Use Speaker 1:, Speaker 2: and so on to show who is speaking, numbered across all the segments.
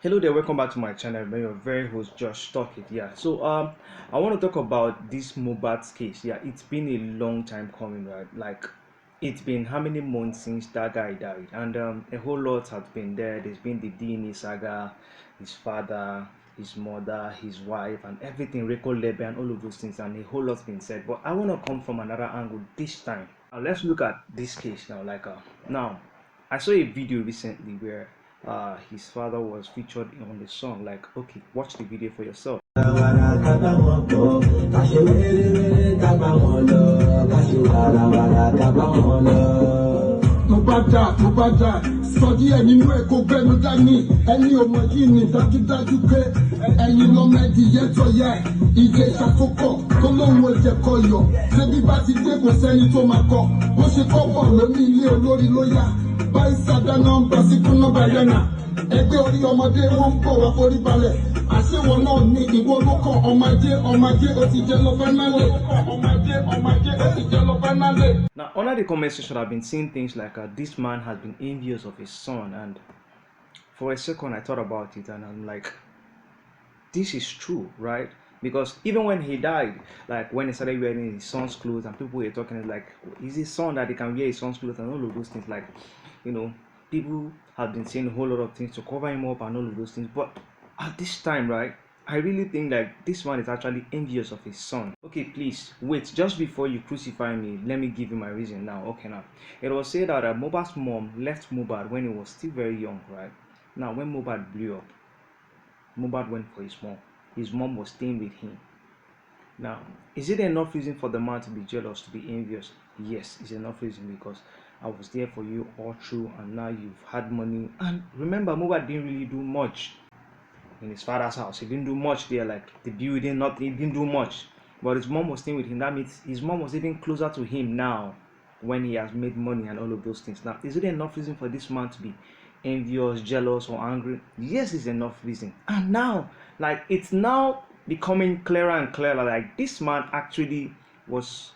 Speaker 1: Hello there, welcome back to my channel. I'm your very host Josh Talk It. I want to talk about this Mohbad case. Yeah, it's been a long time coming, right? Like it's been how many months since that guy died, and a whole lot has been there. There's been the DNA saga, his father, his mother, his wife, and everything, record label, and all of those things, and a whole lot's been said. But I want to come from another angle this time. Let's look at this case now. Now, I saw a video recently where his father was featured on the song. Like, okay, watch the video for yourself.
Speaker 2: Mohbad sọ díẹ̀ nínú ẹ̀ kó gbẹnu dání ẹni ọmọ yìí ní dájúdájú pé ẹ̀yin lọ́mọ ẹdìyẹ tó yẹ ìjẹ ìṣàkókò tó lóun ò jẹ kọ yọ ṣébí bá ti dé kò sẹ́ni tó máa kọ bó ṣe kọ́ bọ̀ lóní ilé olórí ló yá báyìí sàdáná ń bá sí kúnná bàyánà ẹgbẹ́ orí ọmọdé wọn ń bọ̀ wá forí balẹ̀ àṣewọ náà ní ìwọ ló kọ ọmọdé ó ti jẹ lọ fẹ́ nálẹ̀ ọmọdé ó ti jẹ lọ fẹ́ nálẹ̀.
Speaker 1: Now, under the comment section, I've been seeing things like this man has been envious of his son, and for a second I thought about it, and I'm like, this is true, right? Because even when he died, like when he started wearing his son's clothes, and people were talking like, is his son that he can wear his son's clothes and all of those things, like, you know, people have been saying a whole lot of things to cover him up and all of those things. But at this time, right, I really think that this man is actually envious of his son. Okay, please wait, just before you crucify me, let me give you my reason now. Okay, now it was said that Mohbad's mom left Mohbad when he was still very young, right? Now when Mohbad blew up, Mohbad went for his mom. His mom was staying with him. Now, is it enough reason for the man to be jealous, to be envious? Yes, it's enough reason, because I was there for you all through, and now you've had money. And remember, Mohbad didn't really do much in his father's house. He didn't do much there, like the building, nothing. He didn't do much. But his mom was staying with him. That means his mom was even closer to him now when he has made money and all of those things. Now, is it enough reason for this man to be envious, jealous, or angry? Yes, it's enough reason. And now, like, it's now becoming clearer and clearer. Like, this man actually was,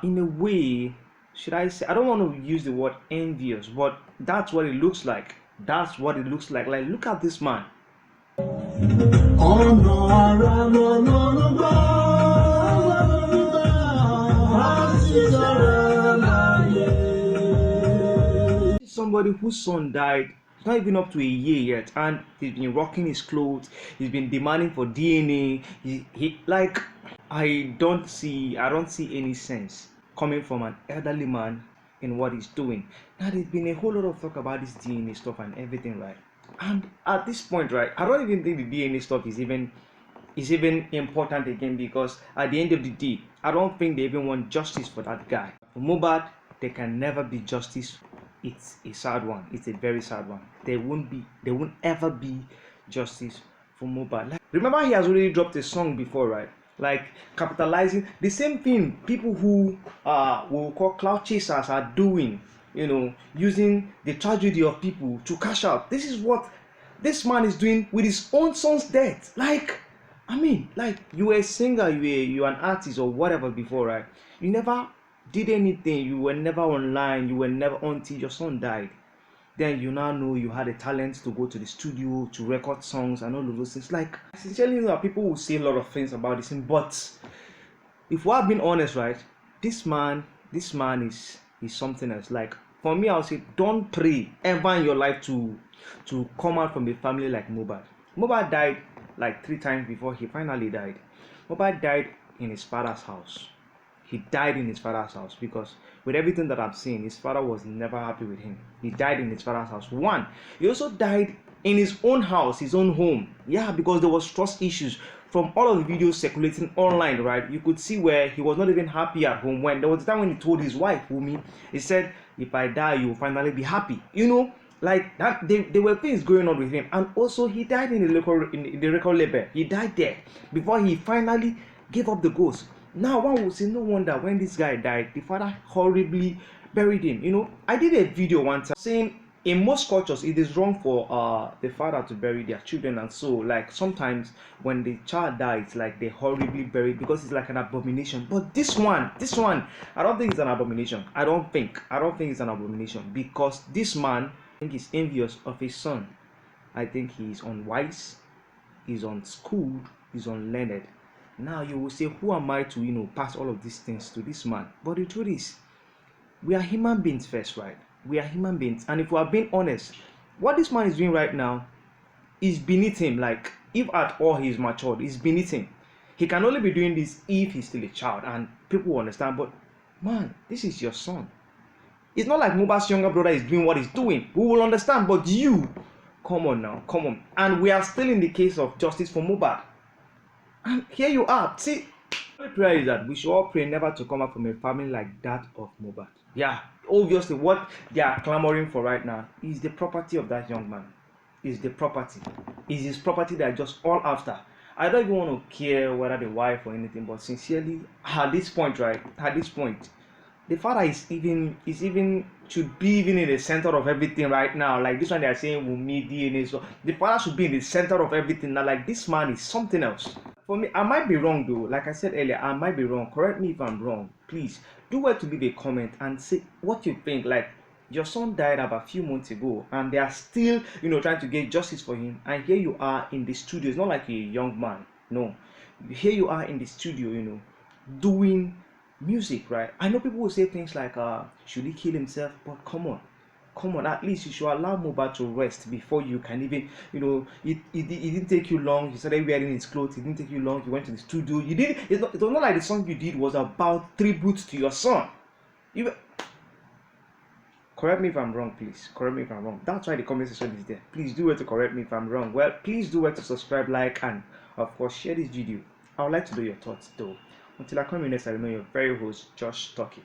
Speaker 1: in a way, should I say, I don't want to use the word envious, but that's what it looks like. That's what it looks like. Like, look at this man. Somebody whose son died, it's not even up to a year yet, and he's been rocking his clothes, he's been demanding for DNA. He like, I don't see any sense coming from an elderly man in what he's doing. Now, there's been a whole lot of talk about this DNA stuff and everything, right? And at this point, right, I don't even think the DNA stuff is even important again, because at the end of the day, I don't think they even want justice for that guy. For Mohbad, there can never be justice. It's a sad one. It's a very sad one. There won't ever be justice for Mohbad. Like, remember, he has already dropped a song before, right? Like, capitalizing the same thing people who will call cloud chasers are doing, you know, using the tragedy of people to cash out. This is what this man is doing with his own son's death. Like, I mean, like, you were a singer, you were an artist or whatever before, right? You never did anything, you were never online, you were never until your son died. Then you now know you had a talent to go to the studio to record songs and all of those things. Like, sincerely, you know, people will say a lot of things about this thing, but if we're being honest, right, this man is something else. Like, for me, I'll say, don't pray ever in your life to come out from a family like Mohbad. Mohbad died like 3 times before he finally died. Mohbad died in his father's house. He died in his father's house, because with everything that I've seen, his father was never happy with him. He died in his father's house. One, he also died in his own house, his own home. Yeah, because there was trust issues. From all of the videos circulating online, right, you could see where he was not even happy at home. When there was a time when he told his wife, Wumi, he said, if I die, you will finally be happy. You know, like that, there were things going on with him. And also, he died in the record label. He died there before he finally gave up the ghost. Now, one would say, no wonder when this guy died, the father horribly buried him. You know, I did a video one time saying in most cultures it is wrong for the father to bury their children, and so, like, sometimes when the child dies, like, they horribly bury it because it's like an abomination. But this one, I don't think it's an abomination. I don't think it's an abomination, because this man, I think, is envious of his son. I think he's unwise, he's unschooled, he's unlearned. Now you will say, who am I to pass all of these things to this man? But the truth is, we are human beings first, right? We are human beings, and if we are being honest, what this man is doing right now is beneath him. Like, if at all he is matured, it's beneath him. He can only be doing this if he's still a child, and people will understand. But man, this is your son. It's not like Mohbad's younger brother is doing what he's doing. We will understand, but you, come on now, come on. And we are still in the case of justice for Mohbad. And here you are. See, my prayer is that we should all pray never to come out from a family like that of Mohbad. Yeah, obviously, what they are clamoring for right now is the property of that young man. Is the property. Is his property they are just all after. I don't even want to care whether the wife or anything, but sincerely, at this point, right? At this point, the father is even should be even in the center of everything right now. Like this one, they are saying will meet DNA. So the father should be in the center of everything now. Like this man is something else. For me, I might be wrong though. Like I said earlier, I might be wrong. Correct me if I'm wrong. Please do well to leave a comment and say what you think. Like your son died about a few months ago, and they are still, trying to get justice for him. And here you are in the studio. It's not like a young man. No, here you are in the studio. Doing music, right? I know people will say things like, should he kill himself? But come on, at least you should allow Mohbad to rest before you can even, it didn't take you long. You started wearing his clothes, it didn't take you long. You went to the studio, you did it was not like the song you did was about tribute to your son. You correct me if I'm wrong, please. Correct me if I'm wrong. That's why the comment section is there. Please do it to correct me if I'm wrong. Well, please do it to subscribe, like, and of course share this video. I would like to know your thoughts though. Until I come in next, I remain your very host, Josh Talking.